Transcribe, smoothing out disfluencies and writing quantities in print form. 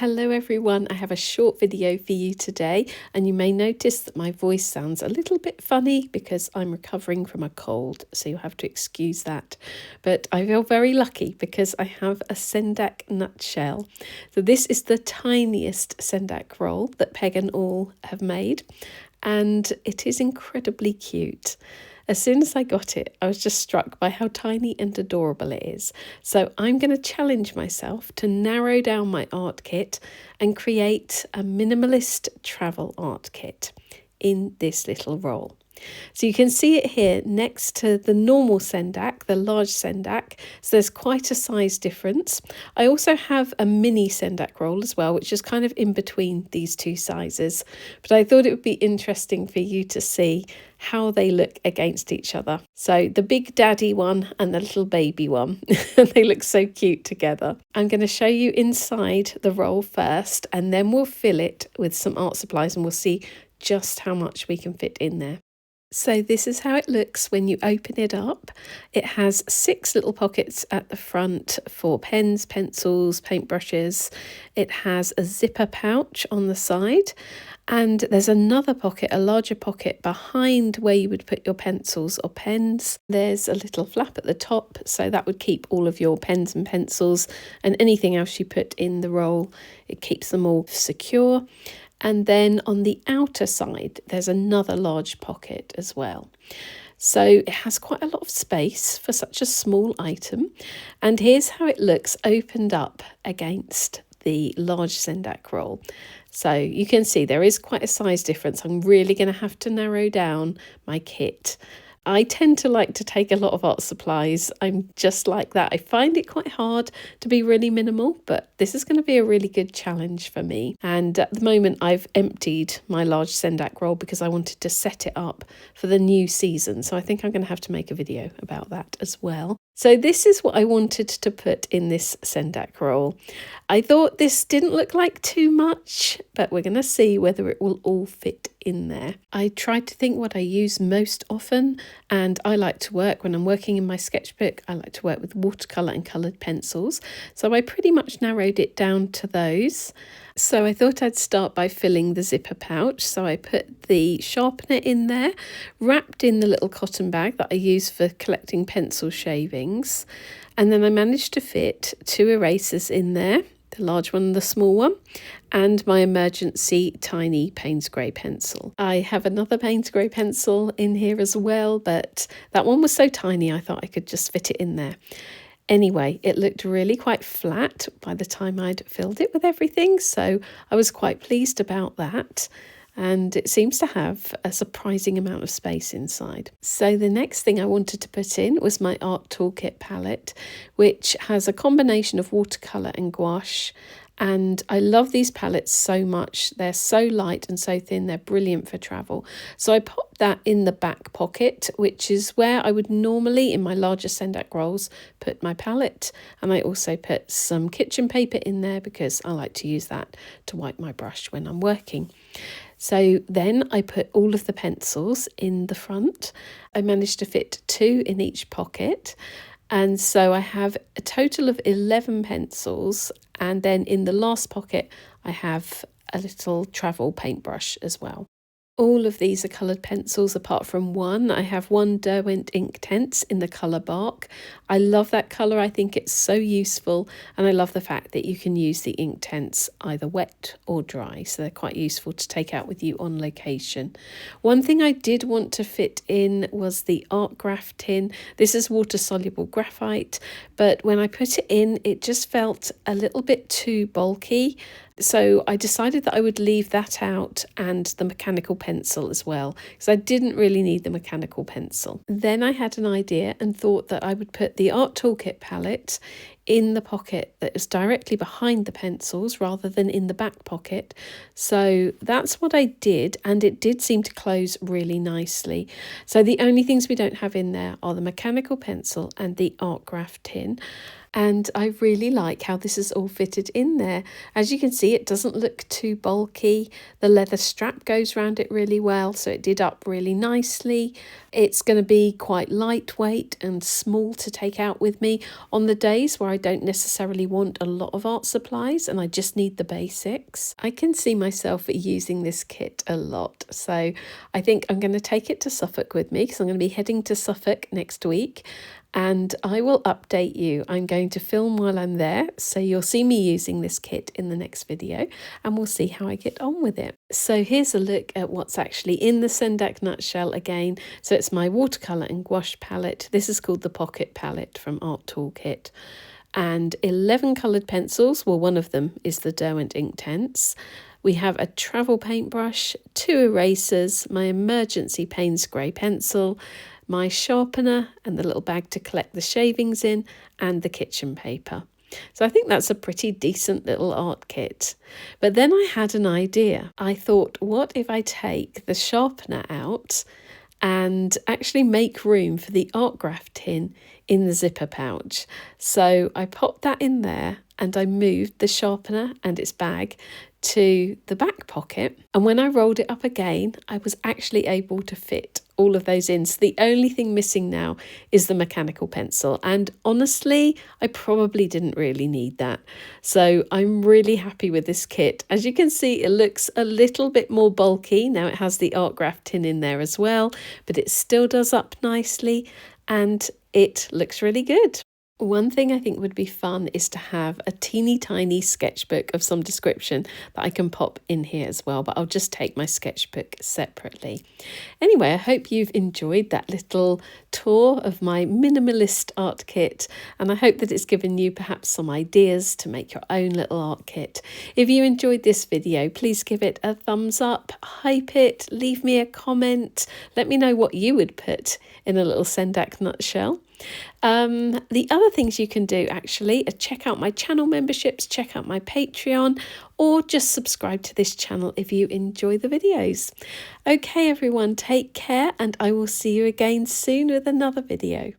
Hello everyone, I have a short video for you today, and you may notice that my voice sounds a little bit funny because I'm recovering from a cold, so you'll have to excuse that. But I feel very lucky because I have a Sendak Nutshell. So this is the tiniest Sendak roll that Peg Awl have made, and it is incredibly cute. As soon as I got it, I was just struck by how tiny and adorable it is. So I'm going to challenge myself to narrow down my art kit and create a minimalist travel art kit in this little roll. So you can see it here next to the normal Sendak, the large Sendak. So there's quite a size difference. I also have a mini Sendak roll as well, which is kind of in between these two sizes. But I thought it would be interesting for you to see how they look against each other. So the big daddy one and the little baby one, they look so cute together. I'm going to show you inside the roll first, and then we'll fill it with some art supplies and we'll see just how much we can fit in there. So this is how it looks when you open it up. It has 6 little pockets at the front for pens, pencils, paintbrushes. It has a zipper pouch on the side, and there's another pocket, a larger pocket behind where you would put your pencils or pens. There's a little flap at the top, so that would keep all of your pens and pencils and anything else you put in the roll. It keeps them all secure. And then on the outer side, there's another large pocket as well. So it has quite a lot of space for such a small item. And here's how it looks opened up against the large Sendak roll. So you can see there is quite a size difference. I'm really going to have to narrow down my kit. I tend to like to take a lot of art supplies. I'm just like that. I find it quite hard to be really minimal, but this is going to be a really good challenge for me. And at the moment, I've emptied my large Sendak roll because I wanted to set it up for the new season. So I think I'm going to have to make a video about that as well. So this is what I wanted to put in this Sendak roll. I thought this didn't look like too much, but we're going to see whether it will all fit in there. I tried to think what I use most often, and I like to work, when I'm working in my sketchbook, I like to work with watercolour and coloured pencils. So I pretty much narrowed it down to those. So I thought I'd start by filling the zipper pouch. So I put the sharpener in there, wrapped in the little cotton bag that I use for collecting pencil shavings. And then I managed to fit 2 erasers in there, the large one and the small one, and my emergency tiny Payne's Grey pencil. I have another Payne's Grey pencil in here as well, but that one was so tiny I thought I could just fit it in there. Anyway, it looked really quite flat by the time I'd filled it with everything, so I was quite pleased about that. And it seems to have a surprising amount of space inside. So the next thing I wanted to put in was my art Toolkit palette, which has a combination of watercolour and gouache. And I love these palettes so much. They're so light and so thin. They're brilliant for travel. So I popped that in the back pocket, which is where I would normally, in my larger Sendak rolls, put my palette. And I also put some kitchen paper in there because I like to use that to wipe my brush when I'm working. So then I put all of the pencils in the front. I managed to fit 2 in each pocket. And so I have a total of 11 pencils, and then in the last pocket I have a little travel paintbrush as well. All of these are coloured pencils apart from one. I have one Derwent Inktense in the colour bark. I love that colour. I think it's so useful, and I love the fact that you can use the Inktense either wet or dry, so they're quite useful to take out with you on location. One thing I did want to fit in was the art graph tin. This is water soluble graphite, but when I put it in, it just felt a little bit too bulky. So I decided that I would leave that out, and the mechanical pencil as well, because I didn't really need the mechanical pencil. Then I had an idea and thought that I would put the Art Toolkit palette in the pocket that was directly behind the pencils rather than in the back pocket. So that's what I did, and it did seem to close really nicely. So the only things we don't have in there are the mechanical pencil and the art graph tin. And I really like how this is all fitted in there. As you can see, it doesn't look too bulky. The leather strap goes around it really well, so it did up really nicely. It's going to be quite lightweight and small to take out with me on the days where I don't necessarily want a lot of art supplies and I just need the basics. I can see myself using this kit a lot, so I think I'm going to take it to Suffolk with me because I'm going to be heading to Suffolk next week. And I will update you. I'm going to film while I'm there, so you'll see me using this kit in the next video, and we'll see how I get on with it. So here's a look at what's actually in the Sendak Nutshell again. So it's my watercolour and gouache palette. This is called the Pocket Palette from Art Toolkit. And 11 coloured pencils, well, one of them is the Derwent Inktense. We have a travel paintbrush, 2 erasers, my emergency Payne's grey pencil, my sharpener and the little bag to collect the shavings in, and the kitchen paper. So I think that's a pretty decent little art kit. But then I had an idea. I thought, what if I take the sharpener out and actually make room for the art graph tin in the zipper pouch? So I popped that in there and I moved the sharpener and its bag to the back pocket, and when I rolled it up again I was actually able to fit all of those in. So the only thing missing now is the mechanical pencil, and honestly I probably didn't really need that. So I'm really happy with this kit. As you can see, it looks a little bit more bulky now. It has the art graph tin in there as well, but it still does up nicely and it looks really good. One thing I think would be fun is to have a teeny tiny sketchbook of some description that I can pop in here as well, but I'll just take my sketchbook separately. Anyway, I hope you've enjoyed that little tour of my minimalist art kit, and I hope that it's given you perhaps some ideas to make your own little art kit. If you enjoyed this video, please give it a thumbs up, hype it, leave me a comment, let me know what you would put in a little Sendak Nutshell. The other things you can do actually are check out my channel memberships, check out my Patreon, or just subscribe to this channel if you enjoy the videos. Okay everyone, take care and I will see you again soon with another video.